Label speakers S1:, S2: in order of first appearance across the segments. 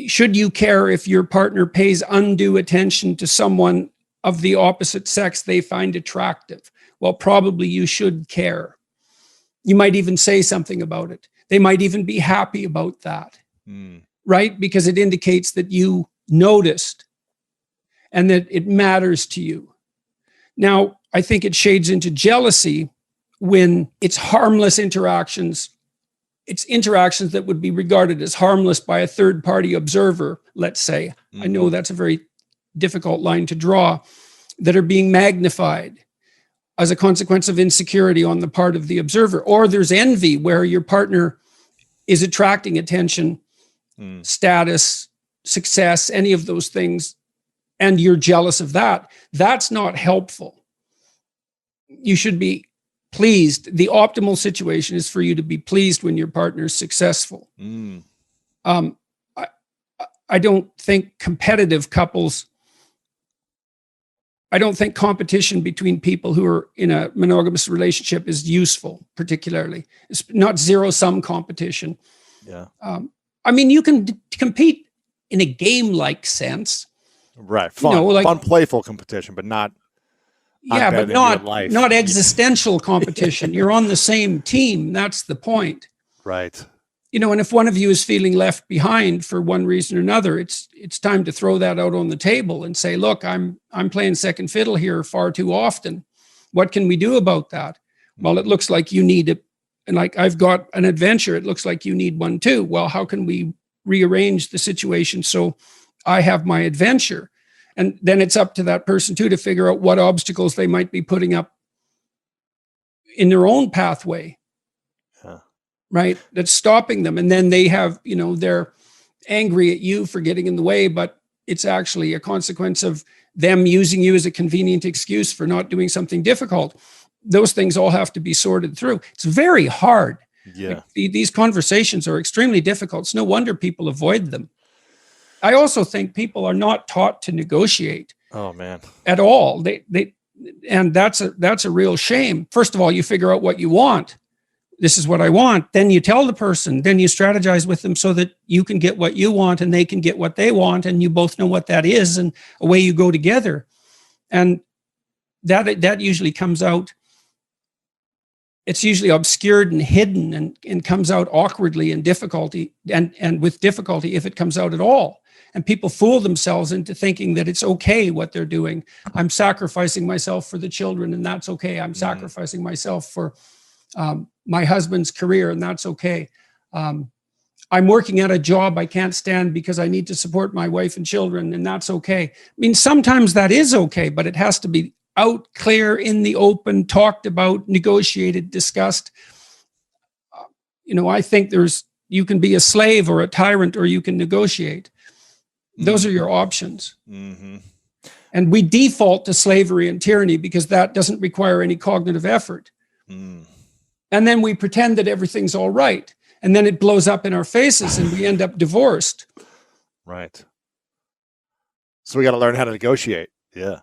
S1: Should you care if your partner pays undue attention to someone of the opposite sex they find attractive? Well, probably you should care. You might even say something about it. They might even be happy about that, right? Because it indicates that you noticed and that it matters to you. Now, I think it shades into jealousy when it's harmless interactions. It's interactions that would be regarded as harmless by a third-party observer, let's say. I know that's a very difficult line to draw, that are being magnified as a consequence of insecurity on the part of the observer. Or there's envy, where your partner is attracting attention, status, success, any of those things, and you're jealous of that. That's not helpful. You should be pleased. The optimal situation is for you to be pleased when your partner is successful. I don't think competitive couples, I don't think competition between people who are in a monogamous relationship is useful, particularly. It's not zero-sum competition.
S2: Yeah.
S1: I mean, you can compete in a game-like sense.
S2: Right. Fun, fun, playful competition, but not.
S1: Yeah, but not existential competition. You're on the same team. That's the point.
S2: Right.
S1: And if one of you is feeling left behind for one reason or another, it's time to throw that out on the table and say, look, I'm playing second fiddle here far too often. What can we do about that? Well, it looks like you need it. And like, I've got an adventure. It looks like you need one too. Well, how can we rearrange the situation so I have my adventure? And then it's up to that person too to figure out what obstacles they might be putting up in their own pathway, right? That's stopping them. And then they have, they're angry at you for getting in the way, but it's actually a consequence of them using you as a convenient excuse for not doing something difficult. Those things all have to be sorted through. It's very hard.
S2: Yeah.
S1: These conversations are extremely difficult. It's no wonder people avoid them. I also think people are not taught to negotiate.
S2: Oh man,
S1: at all. And that's a real shame. First of all, you figure out what you want. This is what I want. Then you tell the person. Then you strategize with them so that you can get what you want and they can get what they want, and you both know what that is, and away you go together. And that usually comes out. It's usually obscured and hidden, and comes out awkwardly and difficulty and with difficulty if it comes out at all. And people fool themselves into thinking that it's okay what they're doing. I'm sacrificing myself for the children, and that's okay. I'm sacrificing myself for my husband's career, and that's okay. I'm working at a job I can't stand because I need to support my wife and children, and that's okay. I mean, sometimes that is okay, but it has to be out, clear, in the open, talked about, negotiated, discussed. I think you can be a slave or a tyrant, or you can negotiate. Those are your options. And we default to slavery and tyranny because that doesn't require any cognitive effort. And then we pretend that everything's all right. And then it blows up in our faces and we end up divorced.
S2: Right. So we got to learn how to negotiate. Yeah.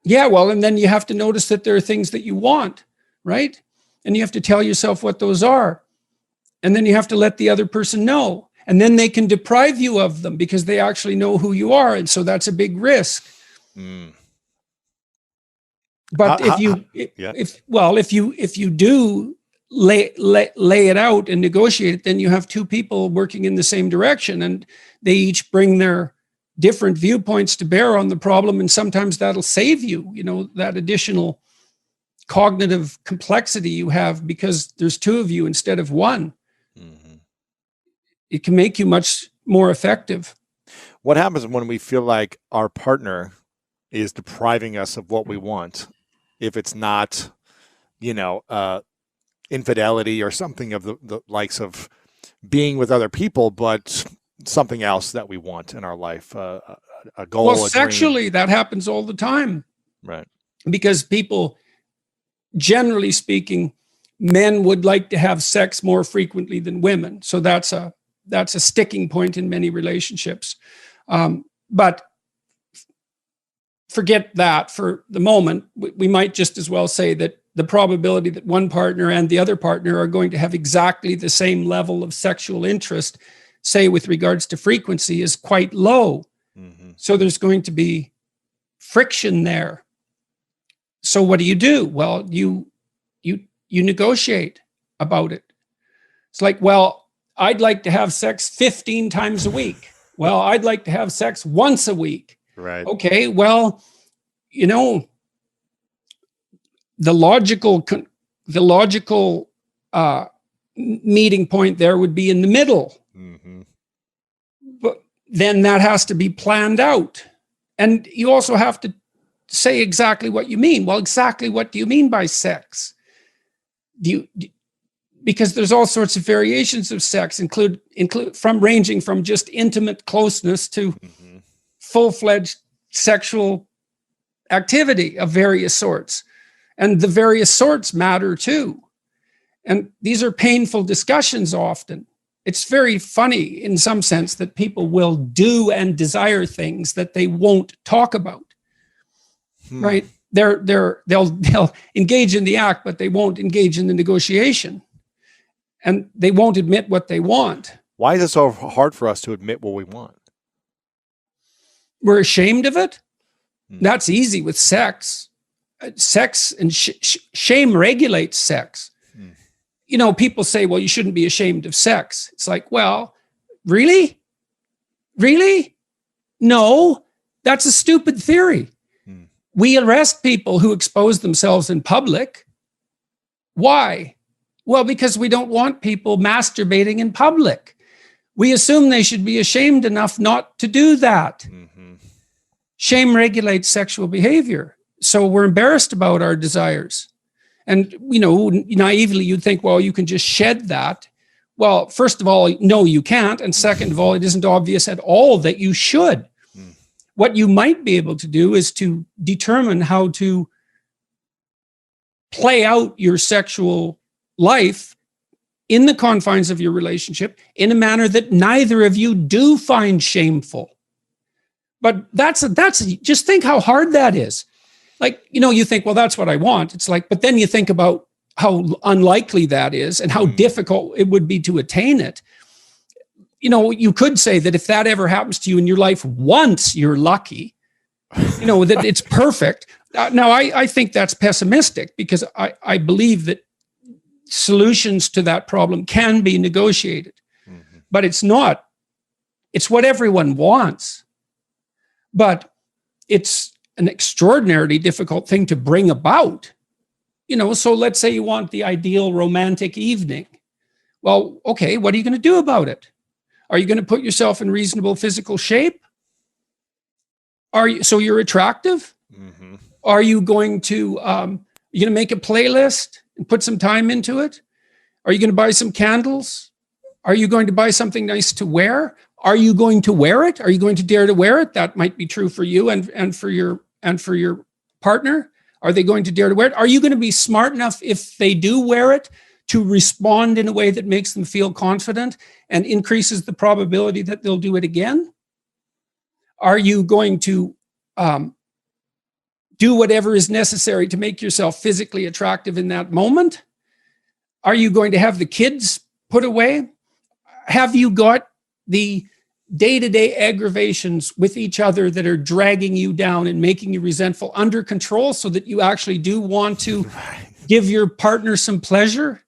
S1: Yeah, well, and then you have to notice that there are things that you want, right? And you have to tell yourself what those are. And then you have to let the other person know. And then they can deprive you of them because they actually know who you are. And so that's a big risk. But if you do lay it out and negotiate it, then you have two people working in the same direction, and they each bring their different viewpoints to bear on the problem. And sometimes that'll save you, that additional cognitive complexity you have because there's two of you instead of one. It can make you much more effective.
S2: What happens when we feel like our partner is depriving us of what we want? If it's not, infidelity or something of the likes of being with other people, but something else that we want in our life, a goal.
S1: Well, sexually, that happens all the time.
S2: Right.
S1: Because people, generally speaking, men would like to have sex more frequently than women. So that's a sticking point in many relationships. But forget that for the moment. We might just as well say that the probability that one partner and the other partner are going to have exactly the same level of sexual interest say with regards to frequency is quite low. So there's going to be friction there. So what do? Well, you negotiate about it. It's like, well, I'd like to have sex 15 times a week. Well, I'd like to have sex once a week.
S2: Right.
S1: Okay, well, you know, the logical meeting point there would be in the middle. But then that has to be planned out. And you also have to say exactly what you mean. Well, exactly what do you mean by sex? Because there's all sorts of variations of sex, ranging from just intimate closeness to full-fledged sexual activity of various sorts. And the various sorts matter too. And these are painful discussions often. It's very funny in some sense that people will do and desire things that they won't talk about. Right? They'll engage in the act, but they won't engage in the negotiation. And they won't admit what they want.
S2: Why is it so hard for us to admit what we want?
S1: We're ashamed of it. That's easy with sex. Sex and shame regulates sex. You know, people say, well, you shouldn't be ashamed of sex. It's like, well, really? Really? No, that's a stupid theory. We arrest people who expose themselves in public. Why? Well, because we don't want people masturbating in public. We assume they should be ashamed enough not to do that. Shame regulates sexual behavior. So we're embarrassed about our desires. And, you know, naively, you'd think, well, you can just shed that. Well, first of all, no, you can't. And second of all, it isn't obvious at all that you should. What you might be able to do is to determine how to play out your sexual life in the confines of your relationship in a manner that neither of you do find shameful. But that's just think how hard that is. Like, you know, you think, well, that's what I want. It's like, but then you think about how unlikely that is and how difficult it would be to attain it. You know, you could say that if that ever happens to you in your life once, you're lucky, you know, that it's perfect. Now, I think that's pessimistic because I believe that solutions to that problem can be negotiated, but it's not. It's what everyone wants, but it's an extraordinarily difficult thing to bring about. You know, so let's say you want the ideal romantic evening. Well, okay, what are you going to do about it? Are you going to put yourself in reasonable physical shape? So you're attractive? Are you going to make a playlist and put some time into it? Are you going to buy some candles? Are you going to buy something nice to wear? Are you going to wear it? Are you going to dare to wear it? That might be true for you and for your partner. Are they going to dare to wear it? Are you going to be smart enough if they do wear it to respond in a way that makes them feel confident and increases the probability that they'll do it again? Are you going to do whatever is necessary to make yourself physically attractive in that moment? Are you going to have the kids put away? Have you got the day-to-day aggravations with each other that are dragging you down and making you resentful under control so that you actually do want to give your partner some pleasure?